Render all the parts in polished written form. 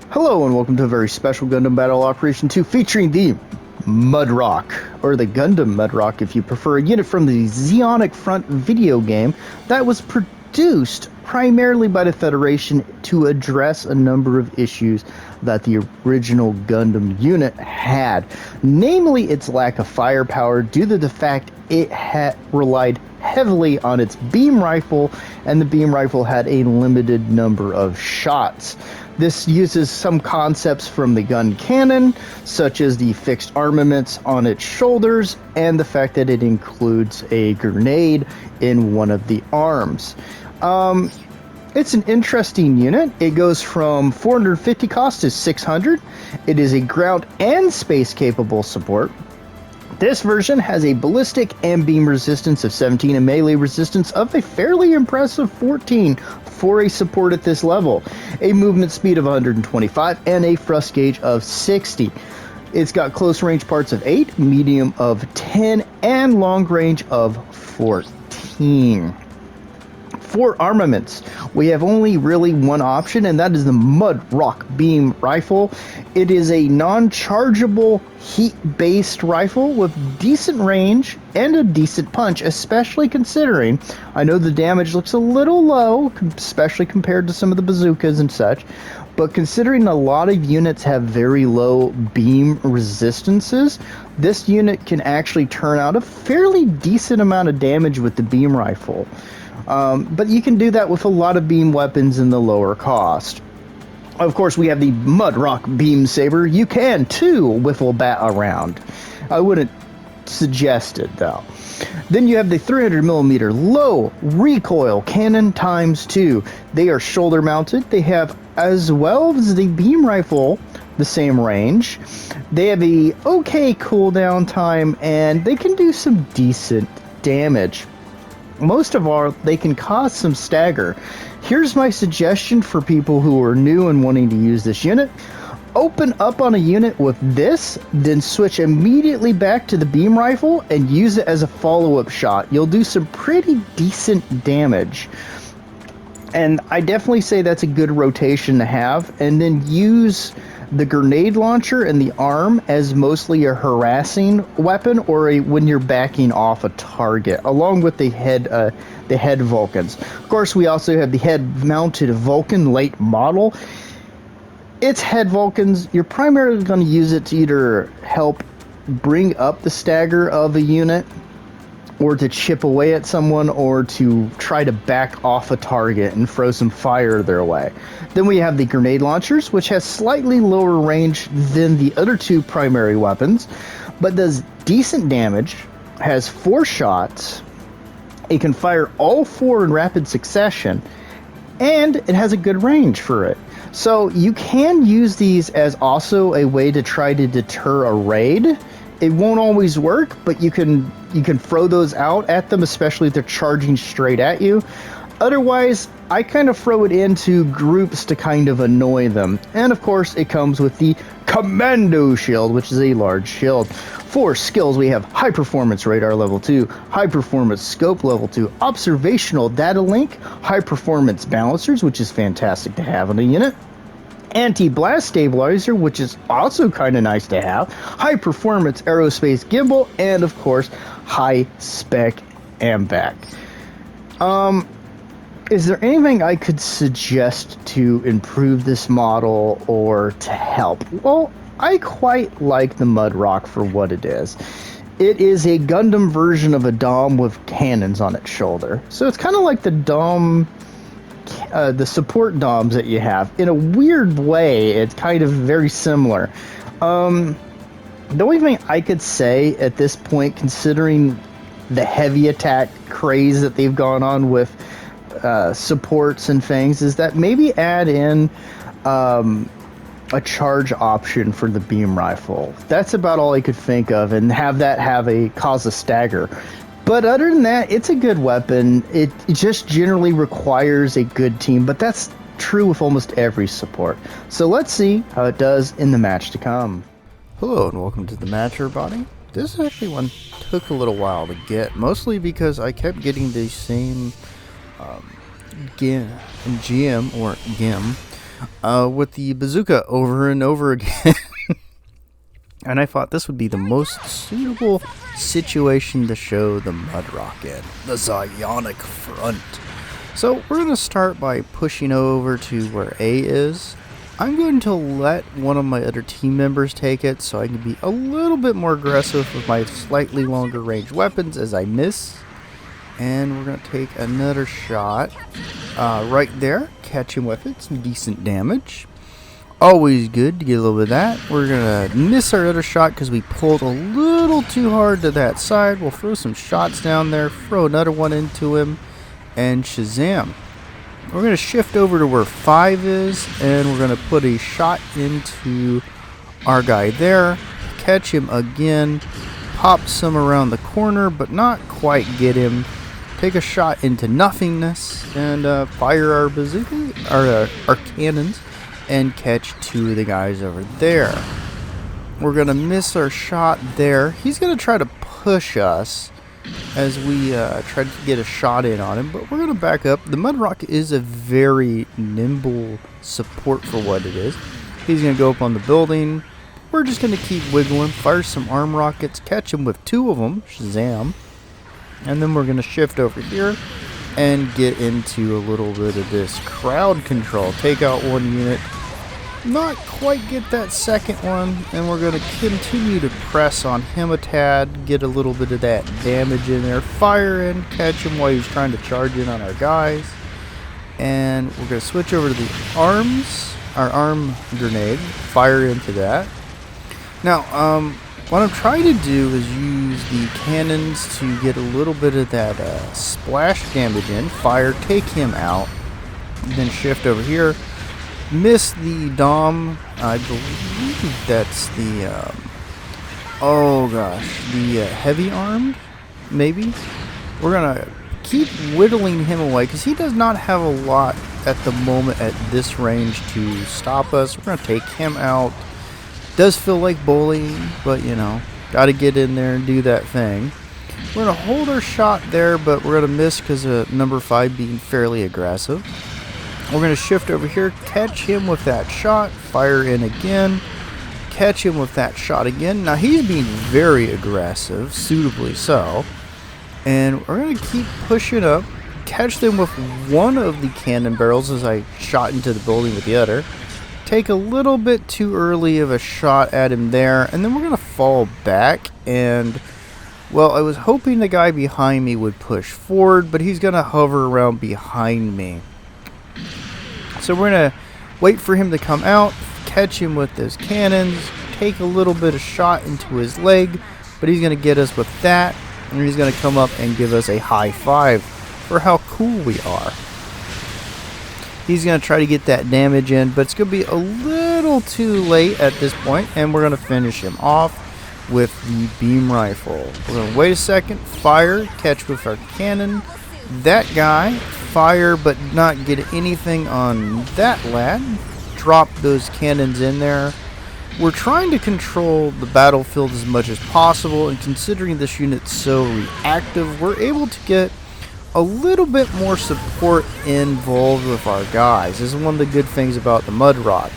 Hello and welcome to a very special Gundam Battle Operation 2 featuring the Mudrock, or the Gundam Mudrock if you prefer, a unit from the Zeonic Front video game that was produced primarily by the Federation to address a number of issues that the original Gundam unit had, namely its lack of firepower due to the fact it had relied heavily on its beam rifle, and the beam rifle had a limited number of shots. This uses some concepts from the gun cannon, such as the fixed armaments on its shoulders and the fact that it includes a grenade in one of the arms. It's an interesting unit. It goes from 450 cost to 600. It is a ground and space capable support. This version has a ballistic and beam resistance of 17 and melee resistance of a fairly impressive 14 for a support at this level, a movement speed of 125, and a thrust gauge of 60. It's got close range parts of 8, medium of 10, and long range of 14. For armaments, we have only really one option, and that is the Mudrock beam rifle. It is a non-chargeable heat-based rifle with decent range and a decent punch, especially considering, I know the damage looks a little low, especially compared to some of the bazookas and such, but considering a lot of units have very low beam resistances, this unit can actually turn out a fairly decent amount of damage with the beam rifle. But you can do that with a lot of beam weapons in the lower cost. Of course, we have the Mudrock Beam Saber. You can, too, wiffle bat around. I wouldn't suggest it, though. Then you have the 300mm low recoil cannon ×2. They are shoulder mounted. They have, as well as the beam rifle, the same range. They have a okay cooldown time, and they can do some decent damage. Most of all, they can cause some stagger. Here's my suggestion for people who are new and wanting to use this unit. Open up on a unit with this, then switch immediately back to the beam rifle and use it as a follow-up shot. You'll do some pretty decent damage. And I definitely say that's a good rotation to have. And then use the grenade launcher and the arm as mostly a harassing weapon or when you're backing off a target, along with the head Vulcans. Of course, we also have the head-mounted Vulcan late model. Its head Vulcans, you're primarily going to use it to either help bring up the stagger of a unit, or to chip away at someone, or to try to back off a target and throw some fire their way. Then we have the grenade launchers, which has slightly lower range than the other two primary weapons, but does decent damage, has 4 shots, it can fire all 4 in rapid succession, and it has a good range for it. So you can use these as also a way to try to deter a raid. It won't always work, but you can throw those out at them, especially if they're charging straight at you. Otherwise, I kind of throw it into groups to kind of annoy them. And of course, it comes with the Commando Shield, which is a large shield. For skills, we have High Performance Radar Level 2, High Performance Scope Level 2, Observational Data Link, High Performance Balancers, which is fantastic to have on a unit, Anti-Blast Stabilizer, which is also kind of nice to have, High Performance Aerospace Gimbal, and of course, High Spec AMVAC. Is there anything I could suggest to improve this model or to help? Well, I quite like the Mudrock for what it is. It is a Gundam version of a Dom with cannons on its shoulder. So it's kind of like the Dom, the support Doms that you have. In a weird way, it's kind of very similar. The only thing I could say at this point, considering the heavy attack craze that they've gone on with supports and things, is that maybe add in a charge option for the beam rifle. That's about all I could think of, and have that cause a stagger. But other than that, it's a good weapon. It just generally requires a good team, but that's true with almost every support. So let's see how it does in the match to come. Hello and welcome to the match, everybody. This actually one took a little while to get, mostly because I kept getting the same GM with the bazooka over and over again. And I thought this would be the most suitable situation to show the Mudrock in, the Zionic Front. So we're going to start by pushing over to where A is. I'm going to let one of my other team members take it so I can be a little bit more aggressive with my slightly longer range weapons as I miss. And we're going to take another shot right there. Catch him with it. Some decent damage. Always good to get a little bit of that. We're going to miss our other shot because we pulled a little too hard to that side. We'll throw some shots down there. Throw another one into him. And Shazam. We're going to shift over to where 5 is, and we're going to put a shot into our guy there, catch him again, pop some around the corner, but not quite get him, take a shot into nothingness, and fire our bazooka, our cannons, and catch 2 of the guys over there. We're going to miss our shot there. He's going to try to push us as we try to get a shot in on him, but we're going to back up. The Mudrock is a very nimble support for what it is. He's going to go up on the building. We're just going to keep wiggling, fire some arm rockets, catch him with 2 of them, Shazam, and then we're going to shift over here and get into a little bit of this crowd control. Take out 1 unit, not quite get that second one, and we're going to continue to press on him a tad, get a little bit of that damage in there, fire in, catch him while he's trying to charge in on our guys, and we're going to switch over to the arms, our arm grenade, fire into that. Now, what I'm trying to do is use the cannons to get a little bit of that splash damage in, fire, take him out, and then shift over here. Miss the Dom. I believe that's the oh gosh, the heavy armed, maybe. We're gonna keep whittling him away because he does not have a lot at the moment at this range to stop us. We're gonna take him out. Does feel like bullying, but you know, gotta get in there and do that thing. We're gonna hold our shot there, but we're gonna miss because of number 5 being fairly aggressive. We're going to shift over here, catch him with that shot, fire in again, catch him with that shot again. Now he's being very aggressive, suitably so. And we're going to keep pushing up, catch them with 1 of the cannon barrels as I shot into the building with the other. Take a little bit too early of a shot at him there, and then we're going to fall back. And, well, I was hoping the guy behind me would push forward, but he's going to hover around behind me. So we're going to wait for him to come out, catch him with those cannons, take a little bit of shot into his leg, but he's going to get us with that, and he's going to come up and give us a high 5 for how cool we are. He's going to try to get that damage in, but it's going to be a little too late at this point, and we're going to finish him off with the beam rifle. We're going to wait a second, fire, catch with our cannon. That guy, fire, but not get anything on that lad. Drop those cannons in there. We're trying to control the battlefield as much as possible, and considering this unit's so reactive, we're able to get a little bit more support involved with our guys. This is one of the good things about the Mudrock.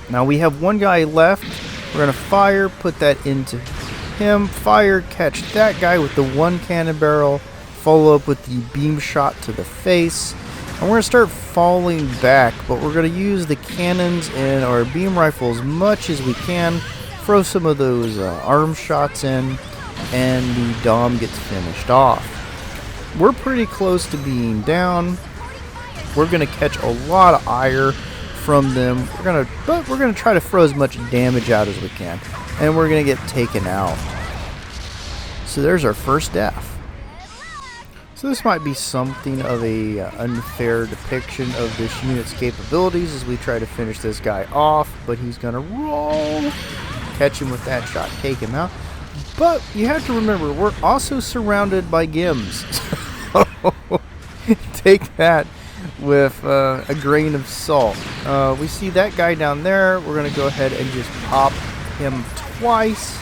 Now we have 1 guy left. We're going to fire, put that into him, fire, catch that guy with the 1 cannon barrel, follow up with the beam shot to the face, and we're going to start falling back, but we're going to use the cannons and our beam rifle as much as we can, throw some of those arm shots in, and the Dom gets finished off. We're pretty close to being down. We're going to catch a lot of ire from them, but we're going to try to throw as much damage out as we can, and we're going to get taken out. So there's our first death. So this might be something of a unfair depiction of this unit's capabilities as we try to finish this guy off, but he's going to roll, catch him with that shot, take him out. But you have to remember, we're also surrounded by GIMs. So take that with a grain of salt. We see that guy down there. We're going to go ahead and just pop him twice.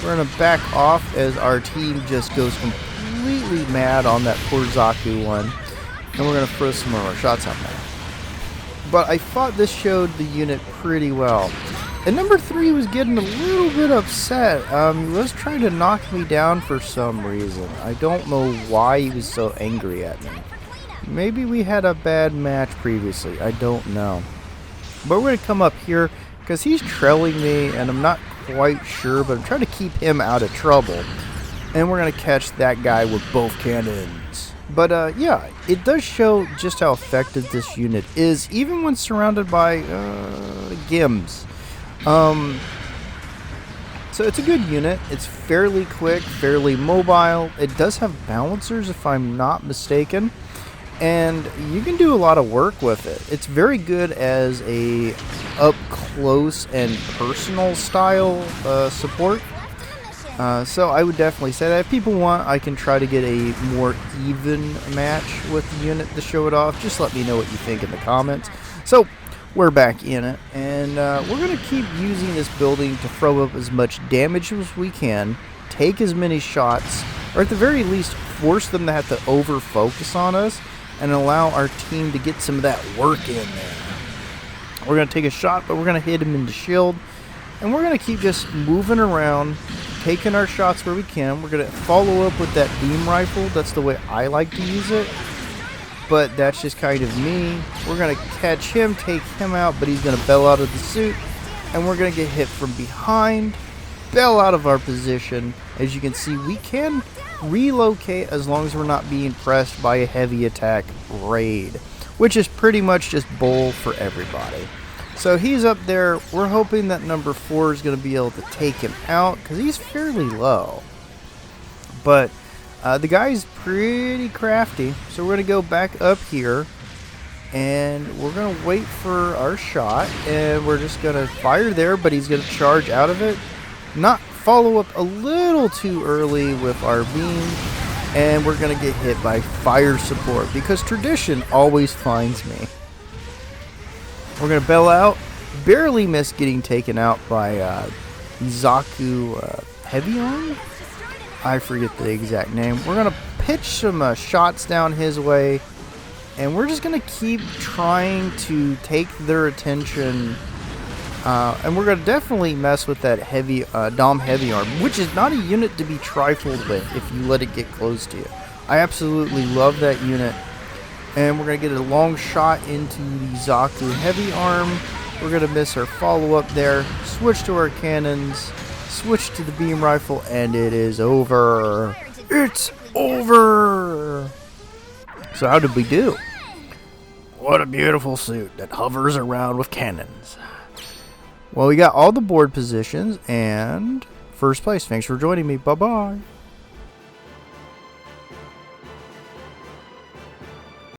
We're going to back off as our team just goes completely mad on that poor Zaku one. And we're going to throw some more shots on that. but I thought this showed the unit pretty well. And number 3 was getting a little bit upset. He was trying to knock me down for some reason. I don't know why he was so angry at me. Maybe we had a bad match previously. I don't know. But we're going to come up here because he's trailing me and I'm not quite sure, but I'm trying to keep him out of trouble. And we're going to catch that guy with both cannons. But yeah, it does show just how effective this unit is, even when surrounded by Gims. So it's a good unit. It's fairly quick, fairly mobile. It does have balancers, if I'm not mistaken, and you can do a lot of work with it. It's very good as a up close and personal style support. So I would definitely say that if people want, I can try to get a more even match with the unit to show it off. Just let me know what you think in the comments. So we're back in it, and we're going to keep using this building to throw up as much damage as we can, take as many shots, or at the very least force them to have to over-focus on us and allow our team to get some of that work in there. We're going to take a shot, but we're going to hit him in the shield, and we're going to keep just moving around, taking our shots where we can. We're going to follow up with that beam rifle. That's the way I like to use it. But that's just kind of me. We're going to catch him, take him out, but he's going to bail out of the suit. And we're going to get hit from behind, bail out of our position. As you can see, we can relocate as long as we're not being pressed by a heavy attack raid, which is pretty much just bull for everybody. So he's up there. We're hoping that number 4 is going to be able to take him out because he's fairly low. But the guy's pretty crafty, so we're going to go back up here, and we're going to wait for our shot, and we're just going to fire there, but he's going to charge out of it, not follow up a little too early with our beam, and we're going to get hit by fire support, because tradition always finds me. We're going to bail out, barely miss getting taken out by Zaku Heavy Arm? I forget the exact name. We're going to pitch some shots down his way, and we're just going to keep trying to take their attention, and we're going to definitely mess with that heavy Dom Heavy Arm, which is not a unit to be trifled with if you let it get close to you. I absolutely love that unit, and we're going to get a long shot into the Zaku Heavy Arm. We're going to miss our follow-up there, switch to our cannons, switch to the beam rifle, and it is over. It's over. So how did we do? What a beautiful suit that hovers around with cannons. Well, we got all the board positions and first place. Thanks for joining me. Bye-bye.